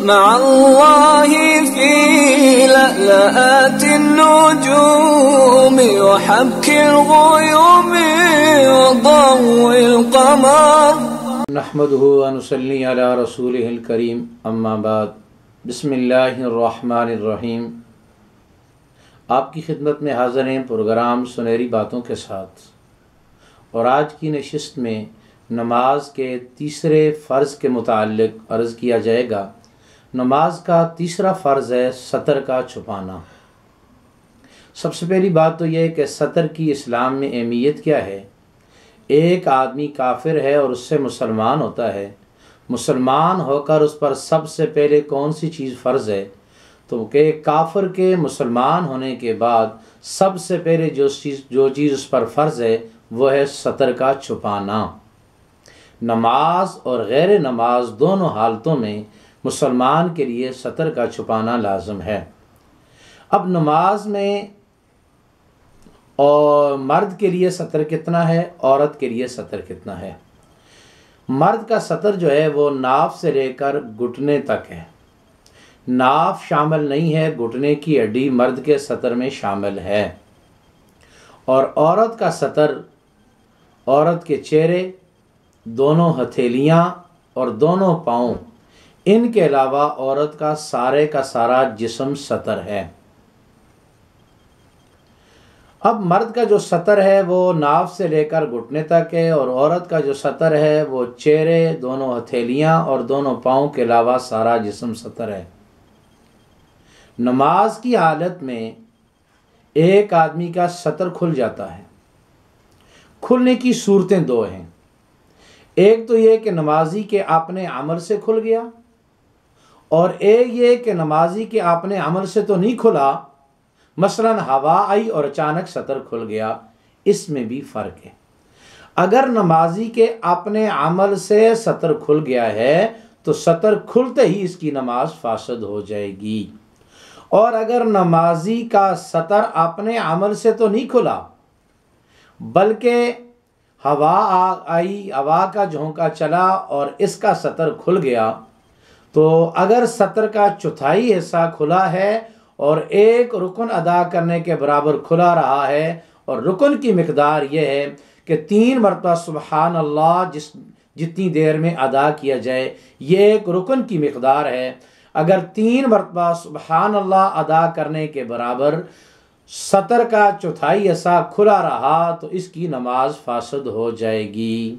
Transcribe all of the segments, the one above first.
مع الله في لألآت النجوم وحبك الغيوم وضوء القمر نحمده ونصلي على رسوله الكريم اما بعد بسم اللہ الرحمن الرحیم۔ آپ کی خدمت میں حاضر ہیں پروگرام سنہری باتوں کے ساتھ، اور آج کی نشست میں نماز کے تیسرے فرض کے متعلق عرض کیا جائے گا۔ نماز کا تیسرا فرض ہے ستر کا چھپانا۔ سب سے پہلی بات تو یہ ہے کہ ستر کی اسلام میں اہمیت کیا ہے۔ ایک آدمی کافر ہے اور اس سے مسلمان ہوتا ہے، مسلمان ہو کر اس پر سب سے پہلے کون سی چیز فرض ہے؟ تو کہ کافر کے مسلمان ہونے کے بعد سب سے پہلے جو چیز اس پر فرض ہے وہ ہے ستر کا چھپانا۔ نماز اور غیر نماز دونوں حالتوں میں مسلمان کے لیے ستر کا چھپانا لازم ہے۔ اب نماز میں اور مرد کے لیے ستر کتنا ہے، عورت کے لیے ستر کتنا ہے؟ مرد کا ستر جو ہے وہ ناف سے لے کر گھٹنے تک ہے۔ ناف شامل نہیں ہے، گھٹنے کی ہڈی مرد کے ستر میں شامل ہے۔ اور عورت کا ستر عورت کے چہرے، دونوں ہتھیلیاں اور دونوں پاؤں، ان کے علاوہ عورت کا سارا جسم ستر ہے۔ اب مرد کا جو ستر ہے وہ ناف سے لے کر گھٹنے تک ہے، اور عورت کا جو ستر ہے وہ چہرے، دونوں ہتھیلیاں اور دونوں پاؤں کے علاوہ سارا جسم ستر ہے۔ نماز کی حالت میں ایک آدمی کا ستر کھل جاتا ہے۔ کھلنے کی صورتیں دو ہیں۔ ایک تو یہ کہ نمازی کے اپنے عمل سے کھل گیا، اور ایک یہ کہ نمازی کے اپنے عمل سے تو نہیں کھلا، مثلا ہوا آئی اور اچانک ستر کھل گیا، اس میں بھی فرق ہے۔ اگر نمازی کے اپنے عمل سے ستر کھل گیا ہے تو ستر کھلتے ہی اس کی نماز فاسد ہو جائے گی، اور اگر نمازی کا ستر اپنے عمل سے تو نہیں کھلا بلکہ ہوا آئی، ہوا کا جھونکا چلا اور اس کا ستر کھل گیا، تو اگر ستر کا چوتھائی حصہ کھلا ہے اور ایک رکن ادا کرنے کے برابر کھلا رہا ہے، اور رکن کی مقدار یہ ہے کہ 3 مرتبہ سبحان اللہ جتنی دیر میں ادا کیا جائے، یہ ایک رکن کی مقدار ہے۔ اگر 3 مرتبہ سبحان اللہ ادا کرنے کے برابر ستر کا چوتھائی حصہ کھلا رہا تو اس کی نماز فاسد ہو جائے گی۔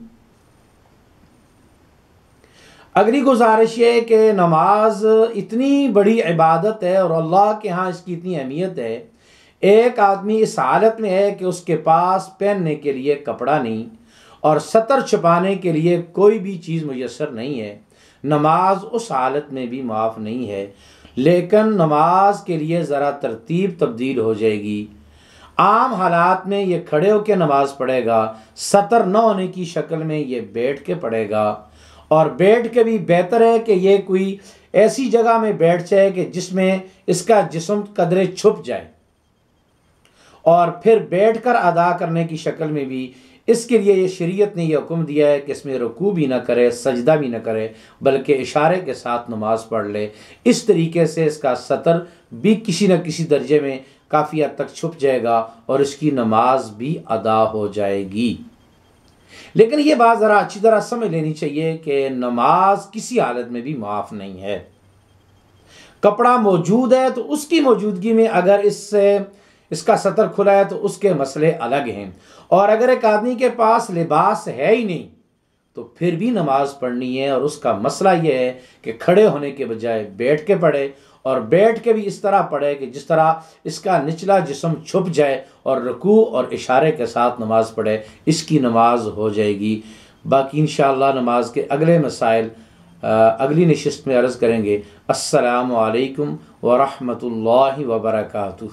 اگلی گزارش یہ کہ نماز اتنی بڑی عبادت ہے اور اللہ کے ہاں اس کی اتنی اہمیت ہے، ایک آدمی اس حالت میں ہے کہ اس کے پاس پہننے کے لیے کپڑا نہیں اور ستر چھپانے کے لیے کوئی بھی چیز میسر نہیں ہے، نماز اس حالت میں بھی معاف نہیں ہے، لیکن نماز کے لیے ذرا ترتیب تبدیل ہو جائے گی۔ عام حالات میں یہ کھڑے ہو کے نماز پڑھے گا، ستر نہ ہونے کی شکل میں یہ بیٹھ کے پڑھے گا، اور بیٹھ کے بھی بہتر ہے کہ یہ کوئی ایسی جگہ میں بیٹھ جائے کہ جس میں اس کا جسم قدرے چھپ جائے، اور پھر بیٹھ کر ادا کرنے کی شکل میں بھی اس کے لیے یہ شریعت نے یہ حکم دیا ہے کہ اس میں رکوع بھی نہ کرے، سجدہ بھی نہ کرے، بلکہ اشارے کے ساتھ نماز پڑھ لے۔ اس طریقے سے اس کا ستر بھی کسی نہ کسی درجے میں کافی حد تک چھپ جائے گا اور اس کی نماز بھی ادا ہو جائے گی۔ لیکن یہ بات ذرا اچھی طرح سمجھ لینی چاہیے کہ نماز کسی حالت میں بھی معاف نہیں ہے۔ کپڑا موجود ہے تو اس کی موجودگی میں اگر اس کا ستر کھلا ہے تو اس کے مسئلے الگ ہیں، اور اگر ایک آدمی کے پاس لباس ہے ہی نہیں تو پھر بھی نماز پڑھنی ہے، اور اس کا مسئلہ یہ ہے کہ کھڑے ہونے کے بجائے بیٹھ کے پڑھے، اور بیٹھ کے بھی اس طرح پڑھے کہ جس طرح اس کا نچلا جسم چھپ جائے، اور رکوع اور اشارے کے ساتھ نماز پڑھے، اس کی نماز ہو جائے گی۔ باقی انشاءاللہ نماز کے اگلے مسائل اگلی نشست میں عرض کریں گے۔ السلام علیکم ورحمۃ اللہ وبرکاتہ۔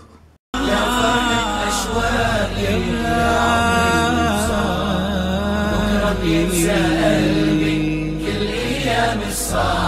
كل أيام الصلاة